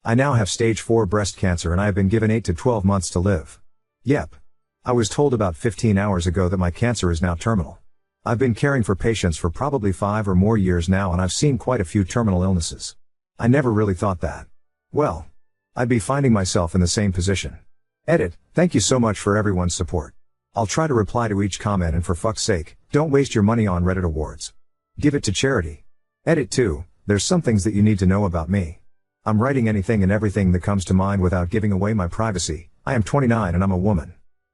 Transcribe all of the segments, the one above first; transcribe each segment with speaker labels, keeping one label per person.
Speaker 1: I now have stage 4 breast cancer and I have been given 8 to 12 months to live. Yep. I was told about 15 hours ago that my cancer is now terminal. I've been caring for patients for probably 5 or more years now and I've seen quite a few terminal illnesses. I never really thought that, well, I'd be finding myself in the same position. Edit, thank you so much for everyone's support. I'll try to reply to each comment and for fuck's sake, don't waste your money on Reddit awards. Give it to charity. Edit 2, there's some things that you need to know about me. I'm writing anything and everything that comes to mind without giving away my privacy. I am 29 and I'm a woman.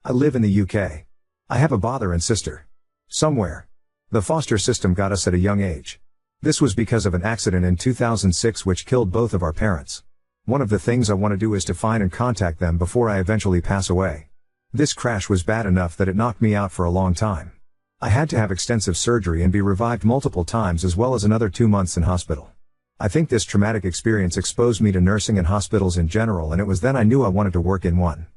Speaker 1: I live in the UK. I have a brother and sister. Somewhere. The foster system got us at a young age. This was because of an accident in 2006 which killed both of our parents. One of the things I want to do is to find and contact them before I eventually pass away. This crash was bad enough that it knocked me out for a long time. I had to have extensive surgery and be revived multiple times as well as another 2 months in hospital. I think this traumatic experience exposed me to nursing and hospitals in general, and it was then I knew I wanted to work in one.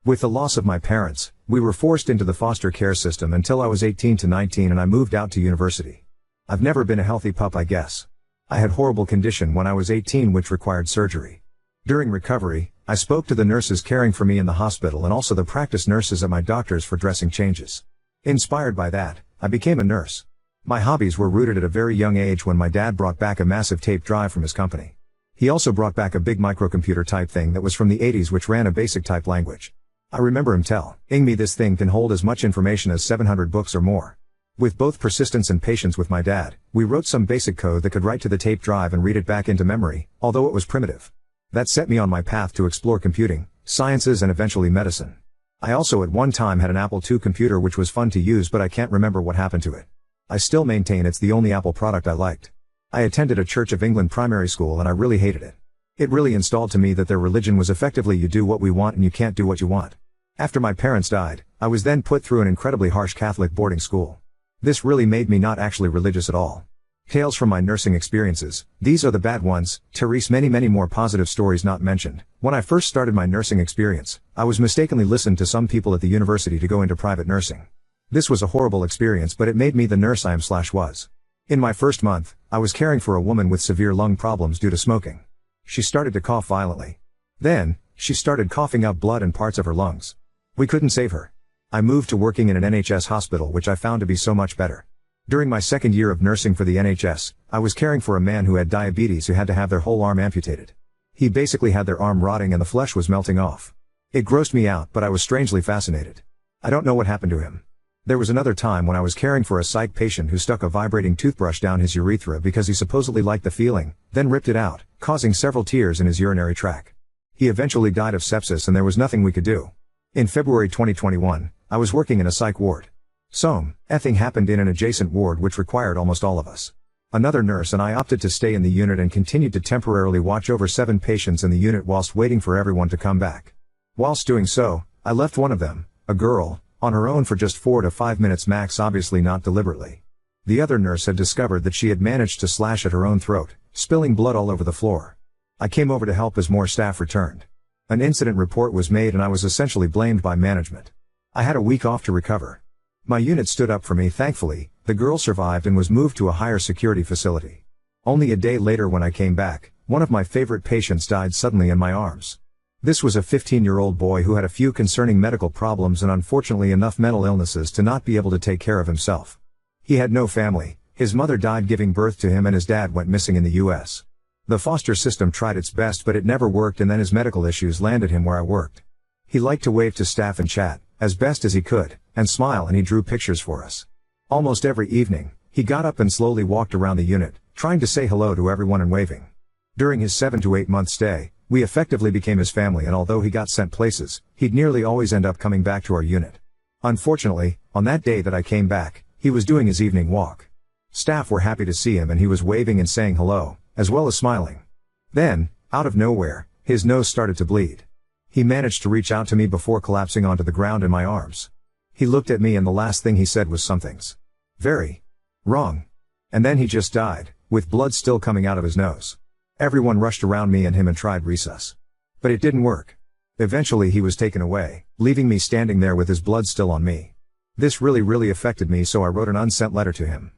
Speaker 1: With the loss of my parents, we were forced into the foster care system until I was 18 to 19 and I moved out to university. I've never been a healthy pup, I guess. I had horrible condition when I was 18 which required surgery. During recovery, I spoke to the nurses caring for me in the hospital and also the practice nurses at my doctor's for dressing changes. Inspired by that, I became a nurse. My hobbies were rooted at a very young age when my dad brought back a massive tape drive from his company. He also brought back a big microcomputer type thing that was from the 80s which ran a basic type language. I remember him telling me this thing can hold as much information as 700 books or more. With both persistence and patience with my dad, we wrote some basic code that could write to the tape drive and read it back into memory, although it was primitive. That set me on my path to explore computing, sciences and eventually medicine. I also at one time had an Apple II computer which was fun to use, but I can't remember what happened to it. I still maintain it's the only Apple product I liked. I attended a Church of England primary school and I really hated it. It really installed to me that their religion was effectively you do what we want and you can't do what you want. After my parents died, I was then put through an incredibly harsh Catholic boarding school. This really made me not actually religious at all. Tales from my nursing experiences, these are the bad ones, Therese, many more positive stories not mentioned. When I first started my nursing experience, I was mistakenly listened to some people at the university to go into private nursing. This was a horrible experience, but it made me the nurse I am/was. In my first month, I was caring for a woman with severe lung problems due to smoking. She started to cough violently. Then, she started coughing up blood and parts of her lungs. We couldn't save her. I moved to working in an NHS hospital which I found to be so much better. During my second year of nursing for the NHS, I was caring for a man who had diabetes who had to have their whole arm amputated. He basically had their arm rotting and the flesh was melting off. It grossed me out, but I was strangely fascinated. I don't know what happened to him. There was another time when I was caring for a psych patient who stuck a vibrating toothbrush down his urethra because he supposedly liked the feeling, then ripped it out, causing several tears in his urinary tract. He eventually died of sepsis and there was nothing we could do. In February 2021, I was working in a psych ward. Something happened in an adjacent ward which required almost all of us. Another nurse and I opted to stay in the unit and continued to temporarily watch over 7 patients in the unit whilst waiting for everyone to come back. Whilst doing so, I left one of them, a girl, on her own for just 4 to 5 minutes max, obviously not deliberately. The other nurse had discovered that she had managed to slash at her own throat, spilling blood all over the floor. I came over to help as more staff returned. An incident report was made and I was essentially blamed by management. I had a week off to recover. My unit stood up for me thankfully, the girl survived and was moved to a higher security facility. Only a day later when I came back, one of my favorite patients died suddenly in my arms. This was a 15-year-old boy who had a few concerning medical problems and unfortunately enough mental illnesses to not be able to take care of himself. He had no family, his mother died giving birth to him and his dad went missing in the US. The foster system tried its best but it never worked and then his medical issues landed him where I worked. He liked to wave to staff and chat, as best as he could, and smile, and he drew pictures for us. Almost every evening, he got up and slowly walked around the unit, trying to say hello to everyone and waving. During his 7 to 8 month stay, we effectively became his family, and although he got sent places, he'd nearly always end up coming back to our unit. Unfortunately, on that day that I came back, he was doing his evening walk. Staff were happy to see him and he was waving and saying hello, as well as smiling. Then, out of nowhere, his nose started to bleed. He managed to reach out to me before collapsing onto the ground in my arms. He looked at me and the last thing he said was something's very wrong. And then he just died, with blood still coming out of his nose. Everyone rushed around me and him and tried resus. But it didn't work. Eventually he was taken away, leaving me standing there with his blood still on me. This really affected me, so I wrote an unsent letter to him.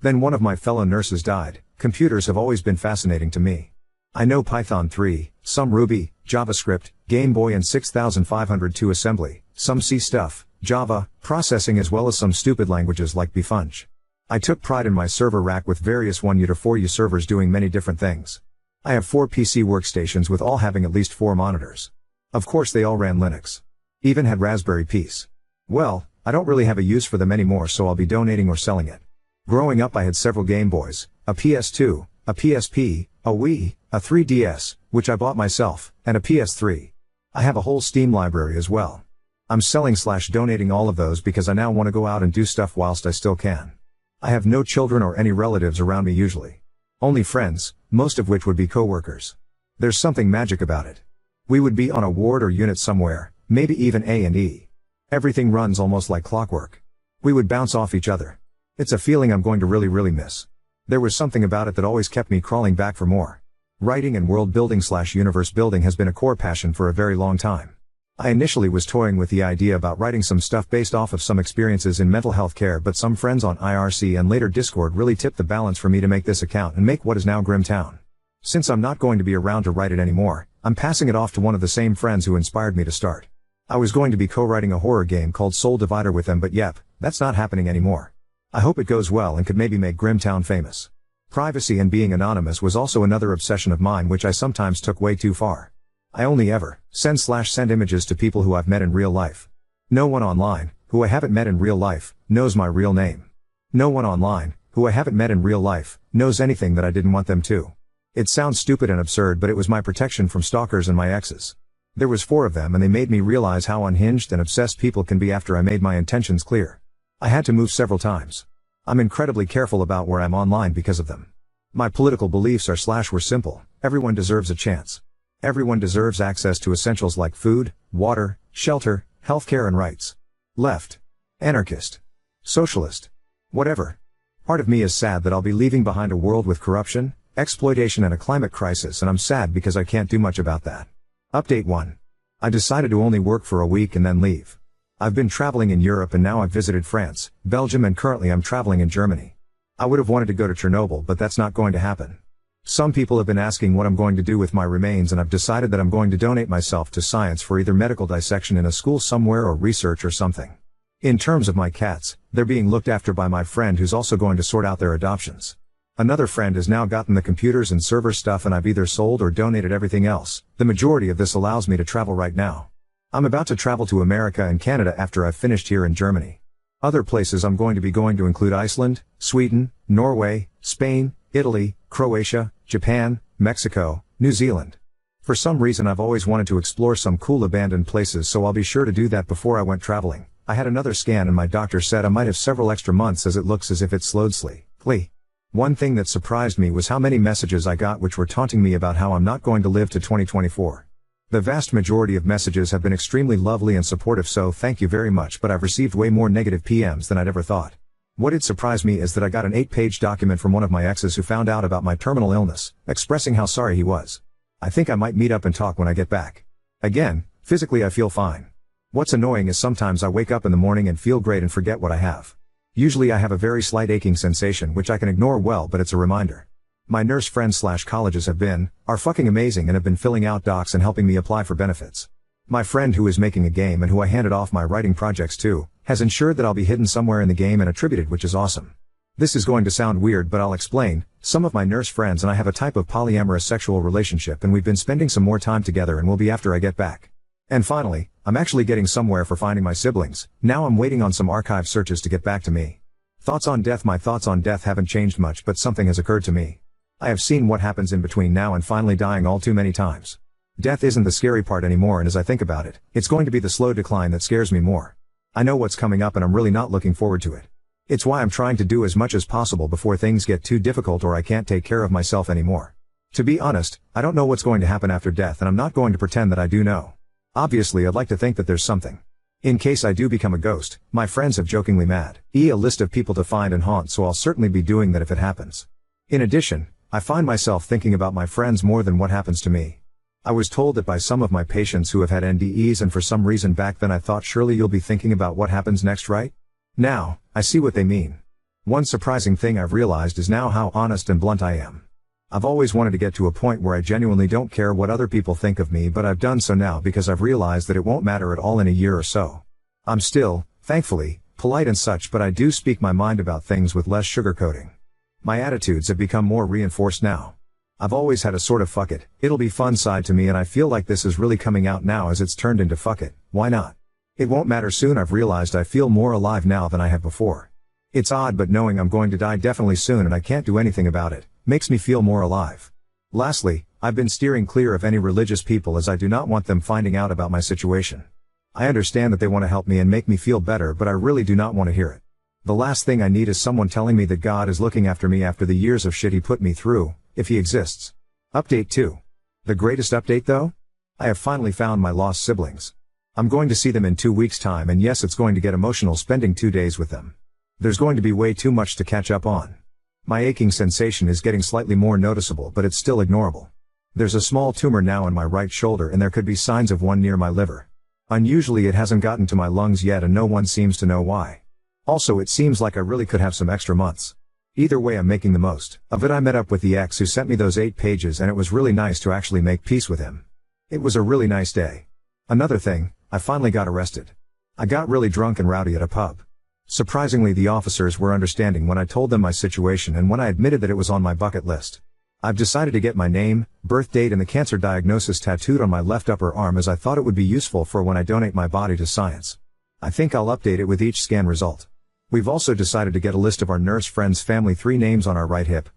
Speaker 1: Then one of my fellow nurses died. Computers have always been fascinating to me. I know Python 3, some Ruby, JavaScript, Game Boy and 6502 assembly, some C stuff, Java, processing as well as some stupid languages like Bfunch. I took pride in my server rack with various 1U to 4U servers doing many different things. I have 4 PC workstations with all having at least 4 monitors. Of course they all ran Linux. Even had Raspberry Pis. Well, I don't really have a use for them anymore, so I'll be donating or selling it. Growing up I had several Game Boys, a PS2, a PSP, a Wii, a 3DS, which I bought myself, and a PS3. I have a whole Steam library as well. I'm selling/donating all of those because I now want to go out and do stuff whilst I still can. I have no children or any relatives around me usually. Only friends, most of which would be co-workers. There's something magic about it. We would be on a ward or unit somewhere, maybe even A&E. Everything runs almost like clockwork. We would bounce off each other. It's a feeling I'm going to really miss. There was something about it that always kept me crawling back for more. Writing and world building/universe building has been a core passion for a very long time. I initially was toying with the idea about writing some stuff based off of some experiences in mental health care, but some friends on IRC and later Discord really tipped the balance for me to make this account and make what is now Grimtown. Since I'm not going to be around to write it anymore, I'm passing it off to one of the same friends who inspired me to start. I was going to be co-writing a horror game called Soul Divider with them, but yep, that's not happening anymore. I hope it goes well and could maybe make Grimtown famous. Privacy and being anonymous was also another obsession of mine, which I sometimes took way too far. I only ever send images to people who I've met in real life. No one online, who I haven't met in real life, knows my real name. No one online, who I haven't met in real life, knows anything that I didn't want them to. It sounds stupid and absurd, but it was my protection from stalkers and my exes. There was 4 of them and they made me realize how unhinged and obsessed people can be after I made my intentions clear. I had to move several times. I'm incredibly careful about where I'm online because of them. My political beliefs were simple: everyone deserves a chance. Everyone deserves access to essentials like food, water, shelter, healthcare and rights. Left. Anarchist. Socialist. Whatever. Part of me is sad that I'll be leaving behind a world with corruption, exploitation and a climate crisis, and I'm sad because I can't do much about that. Update 1. I decided to only work for a week and then leave. I've been traveling in Europe and now I've visited France, Belgium and currently I'm traveling in Germany. I would have wanted to go to Chernobyl, but that's not going to happen. Some people have been asking what I'm going to do with my remains, and I've decided that I'm going to donate myself to science for either medical dissection in a school somewhere or research or something. In terms of my cats, they're being looked after by my friend who's also going to sort out their adoptions. Another friend has now gotten the computers and server stuff and I've either sold or donated everything else. The majority of this allows me to travel right now. I'm about to travel to America and Canada after I've finished here in Germany. Other places I'm going to be going to include Iceland, Sweden, Norway, Spain, Italy, Croatia, Japan, Mexico, New Zealand. For some reason I've always wanted to explore some cool abandoned places, so I'll be sure to do that before I went traveling. I had another scan and my doctor said I might have several extra months as it looks as if it slowed slightly. One thing that surprised me was how many messages I got which were taunting me about how I'm not going to live to 2024. The vast majority of messages have been extremely lovely and supportive, so thank you very much, but I've received way more negative PMs than I'd ever thought. What did surprise me is that I got an 8-page document from one of my exes who found out about my terminal illness, expressing how sorry he was. I think I might meet up and talk when I get back. Again, physically I feel fine. What's annoying is sometimes I wake up in the morning and feel great and forget what I have. Usually I have a very slight aching sensation which I can ignore well, but it's a reminder. My nurse friends/colleges are fucking amazing and have been filling out docs and helping me apply for benefits. My friend who is making a game and who I handed off my writing projects to, has ensured that I'll be hidden somewhere in the game and attributed, which is awesome. This is going to sound weird, but I'll explain. Some of my nurse friends and I have a type of polyamorous sexual relationship and we've been spending some more time together and will be after I get back. And finally, I'm actually getting somewhere for finding my siblings. Now I'm waiting on some archive searches to get back to me. Thoughts on death. My thoughts on death haven't changed much, but something has occurred to me. I have seen what happens in between now and finally dying all too many times. Death isn't the scary part anymore, and as I think about it, it's going to be the slow decline that scares me more. I know what's coming up and I'm really not looking forward to it. It's why I'm trying to do as much as possible before things get too difficult or I can't take care of myself anymore. To be honest, I don't know what's going to happen after death and I'm not going to pretend that I do know. Obviously I'd like to think that there's something. In case I do become a ghost, my friends have jokingly made a list of people to find and haunt, so I'll certainly be doing that if it happens. In addition, I find myself thinking about my friends more than what happens to me. I was told that by some of my patients who have had NDEs, and for some reason back then I thought surely you'll be thinking about what happens next, right? Now, I see what they mean. One surprising thing I've realized is now how honest and blunt I am. I've always wanted to get to a point where I genuinely don't care what other people think of me, but I've done so now because I've realized that it won't matter at all in a year or so. I'm still, thankfully, polite and such, but I do speak my mind about things with less sugarcoating. My attitudes have become more reinforced now. I've always had a sort of fuck it, it'll be fun side to me, and I feel like this is really coming out now as it's turned into fuck it, why not? It won't matter soon. I've realized I feel more alive now than I have before. It's odd, but knowing I'm going to die definitely soon and I can't do anything about it, makes me feel more alive. Lastly, I've been steering clear of any religious people as I do not want them finding out about my situation. I understand that they want to help me and make me feel better, but I really do not want to hear it. The last thing I need is someone telling me that God is looking after me after the years of shit he put me through, if he exists. Update 2. The greatest update though? I have finally found my lost siblings. I'm going to see them in 2 weeks' time, and yes, it's going to get emotional spending 2 days with them. There's going to be way too much to catch up on. My aching sensation is getting slightly more noticeable, but it's still ignorable. There's a small tumor now in my right shoulder, and there could be signs of one near my liver. Unusually, it hasn't gotten to my lungs yet, and no one seems to know why. Also, it seems like I really could have some extra months. Either way, I'm making the most of it. I met up with the ex who sent me those 8 pages, and it was really nice to actually make peace with him. It was a really nice day. Another thing, I finally got arrested. I got really drunk and rowdy at a pub. Surprisingly, the officers were understanding when I told them my situation and when I admitted that it was on my bucket list. I've decided to get my name, birth date, and the cancer diagnosis tattooed on my left upper arm, as I thought it would be useful for when I donate my body to science. I think I'll update it with each scan result. We've also decided to get a list of our nurse friends' family 3 names on our right hip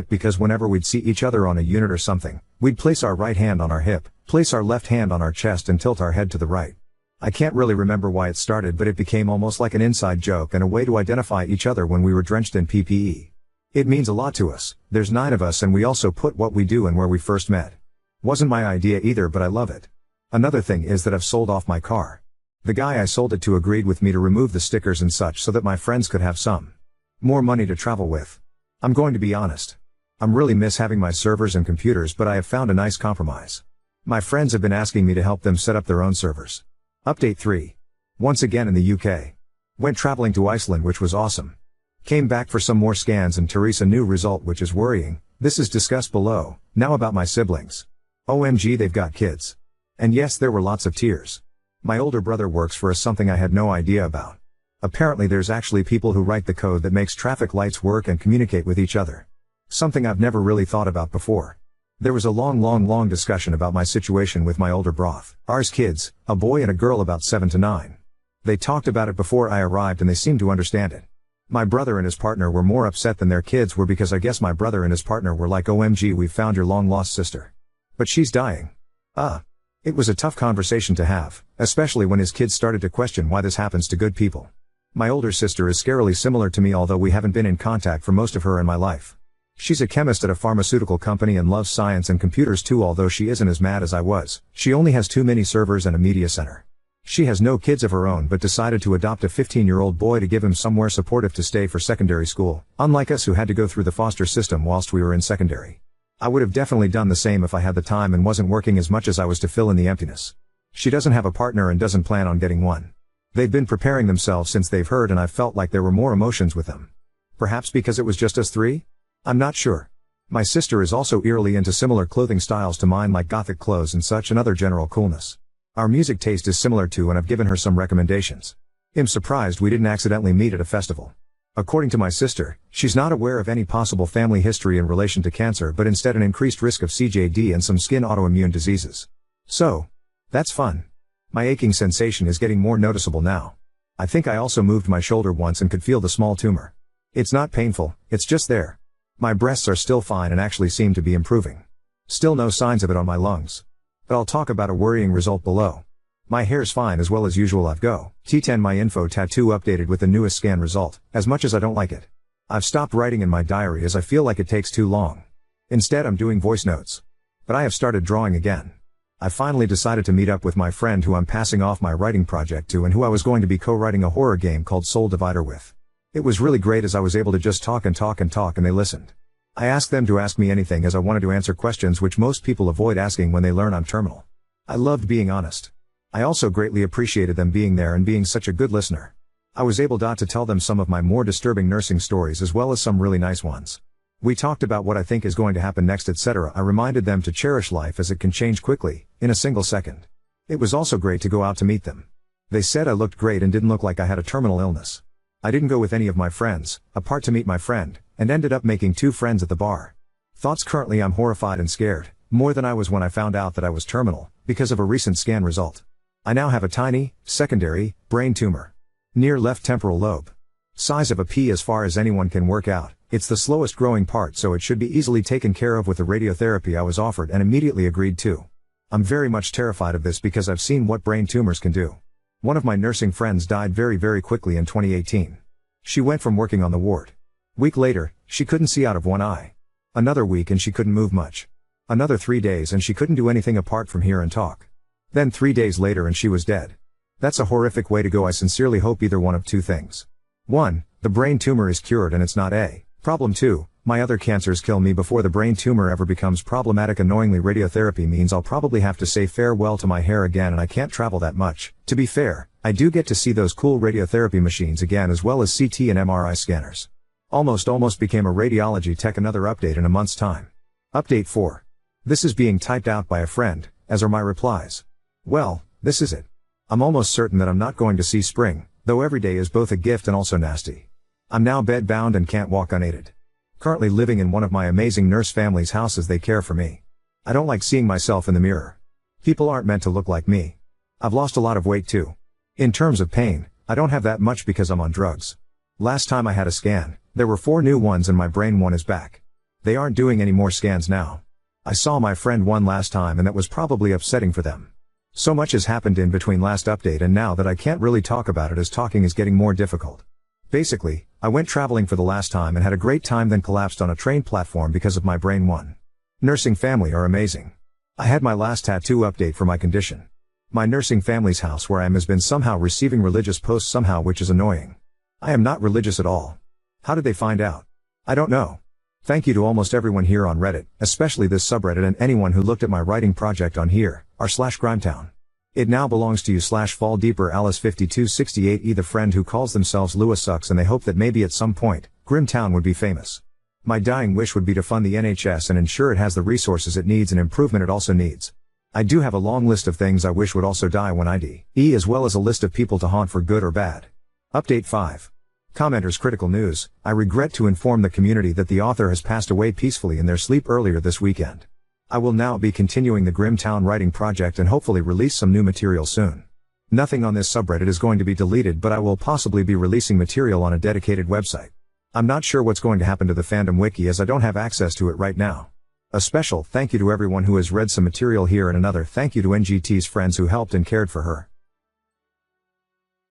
Speaker 1: because whenever we'd see each other on a unit or something, we'd place our right hand on our hip, place our left hand on our chest, and tilt our head to the right. I can't really remember why it started, but it became almost like an inside joke and a way to identify each other when we were drenched in PPE. It means a lot to us. There's 9 of us, and we also put what we do and where we first met. Wasn't my idea either, but I love it. Another thing is that I've sold off my car. The guy I sold it to agreed with me to remove the stickers and such so that my friends could have some more money to travel with. I'm going to be honest. I'm really miss having my servers and computers, but I have found a nice compromise. My friends have been asking me to help them set up their own servers. Update 3. Once again in the UK. Went traveling to Iceland, which was awesome. Came back for some more scans and Teresa new result, which is worrying. This is discussed below. Now about my siblings. OMG, they've got kids. And yes, there were lots of tears. My older brother works for us, something I had no idea about. Apparently there's actually people who write the code that makes traffic lights work and communicate with each other. Something I've never really thought about before. There was a long discussion about my situation with my older brother's kids, a boy and a girl about 7 to 9. They talked about it before I arrived and they seemed to understand it. My brother and his partner were more upset than their kids were, because I guess my brother and his partner were like, OMG, we've found your long lost sister. But she's dying. It was a tough conversation to have, especially when his kids started to question why this happens to good people. My older sister is scarily similar to me, although we haven't been in contact for most of her in my life. She's a chemist at a pharmaceutical company and loves science and computers too, although she isn't as mad as I was. She only has 2 mini servers and a media center. She has no kids of her own, but decided to adopt a 15-year-old boy to give him somewhere supportive to stay for secondary school, unlike us who had to go through the foster system whilst we were in secondary. I would have definitely done the same if I had the time and wasn't working as much as I was to fill in the emptiness. She doesn't have a partner and doesn't plan on getting one. They've been preparing themselves since they've heard, and I felt like there were more emotions with them. Perhaps because it was just us 3? I'm not sure. My sister is also eerily into similar clothing styles to mine, like gothic clothes and such, and other general coolness. Our music taste is similar too, and I've given her some recommendations. I'm surprised we didn't accidentally meet at a festival. According to my sister, she's not aware of any possible family history in relation to cancer, but instead an increased risk of CJD and some skin autoimmune diseases. So, that's fun. My aching sensation is getting more noticeable now. I think I also moved my shoulder once and could feel the small tumor. It's not painful, it's just there. My breasts are still fine and actually seem to be improving. Still no signs of it on my lungs. But I'll talk about a worrying result below. My hair's fine as well as usual. I've got T10 my info tattoo updated with the newest scan result, as much as I don't like it. I've stopped writing in my diary as I feel like it takes too long. Instead I'm doing voice notes. But I have started drawing again. I finally decided to meet up with my friend who I'm passing off my writing project to and who I was going to be co-writing a horror game called Soul Divider with. It was really great as I was able to just talk and they listened. I asked them to ask me anything as I wanted to answer questions which most people avoid asking when they learn I'm terminal. I loved being honest. I also greatly appreciated them being there and being such a good listener. I was able to tell them some of my more disturbing nursing stories as well as some really nice ones. We talked about what I think is going to happen next, etc. I reminded them to cherish life as it can change quickly, in a single second. It was also great to go out to meet them. They said I looked great and didn't look like I had a terminal illness. I didn't go with any of my friends, apart to meet my friend, and ended up making 2 friends at the bar. Thoughts: currently I'm horrified and scared, more than I was when I found out that I was terminal, because of a recent scan result. I now have a tiny, secondary, brain tumor. Near left temporal lobe. Size of a pea as far as anyone can work out. It's the slowest growing part, so it should be easily taken care of with the radiotherapy I was offered and immediately agreed to. I'm very much terrified of this because I've seen what brain tumors can do. One of my nursing friends died very quickly in 2018. She went from working on the ward. Week later, she couldn't see out of one eye. Another week and she couldn't move much. Another 3 days and she couldn't do anything apart from hear and talk. Then 3 days later and she was dead. That's a horrific way to go. I sincerely hope either one of 2 things. 1. The brain tumor is cured and it's not a problem. 2. My other cancers kill me before the brain tumor ever becomes problematic. Annoyingly, radiotherapy means I'll probably have to say farewell to my hair again, and I can't travel that much. To be fair, I do get to see those cool radiotherapy machines again, as well as CT and MRI scanners. Almost became a radiology tech. Another update in a month's time. Update 4. This is being typed out by a friend, as are my replies. Well, this is it. I'm almost certain that I'm not going to see spring, though every day is both a gift and also nasty. I'm now bedbound and can't walk unaided. Currently living in one of my amazing nurse family's houses. They care for me. I don't like seeing myself in the mirror. People aren't meant to look like me. I've lost a lot of weight too. In terms of pain, I don't have that much because I'm on drugs. Last time I had a scan, there were 4 new ones and my brain one is back. They aren't doing any more scans now. I saw my friend one last time and that was probably upsetting for them. So much has happened in between last update and now that I can't really talk about it as talking is getting more difficult. Basically, I went traveling for the last time and had a great time, then collapsed on a train platform because of my brain one. Nursing family are amazing. I had my last tattoo update for my condition. My nursing family's house where I am has been somehow receiving religious posts somehow, which is annoying. I am not religious at all. How did they find out? I don't know. Thank you to almost everyone here on Reddit, especially this subreddit, and anyone who looked at my writing project on here, r/Grimetown. It now belongs to you /Fall Deeper Alice 5268E, the friend who calls themselves Lewis Sucks, and they hope that maybe at some point, Grimtown would be famous. My dying wish would be to fund the NHS and ensure it has the resources it needs and improvement it also needs. I do have a long list of things I wish would also die when I die, as well as a list of people to haunt for good or bad. Update 5. Commenters critical news. I regret to inform the community that the author has passed away peacefully in their sleep earlier this weekend. I will now be continuing the Grimtown writing project and hopefully release some new material soon. Nothing on this subreddit is going to be deleted, but I will possibly be releasing material on a dedicated website. I'm not sure what's going to happen to the fandom wiki as I don't have access to it right now. A special thank you to everyone who has read some material here, and another thank you to NGT's friends who helped and cared for her.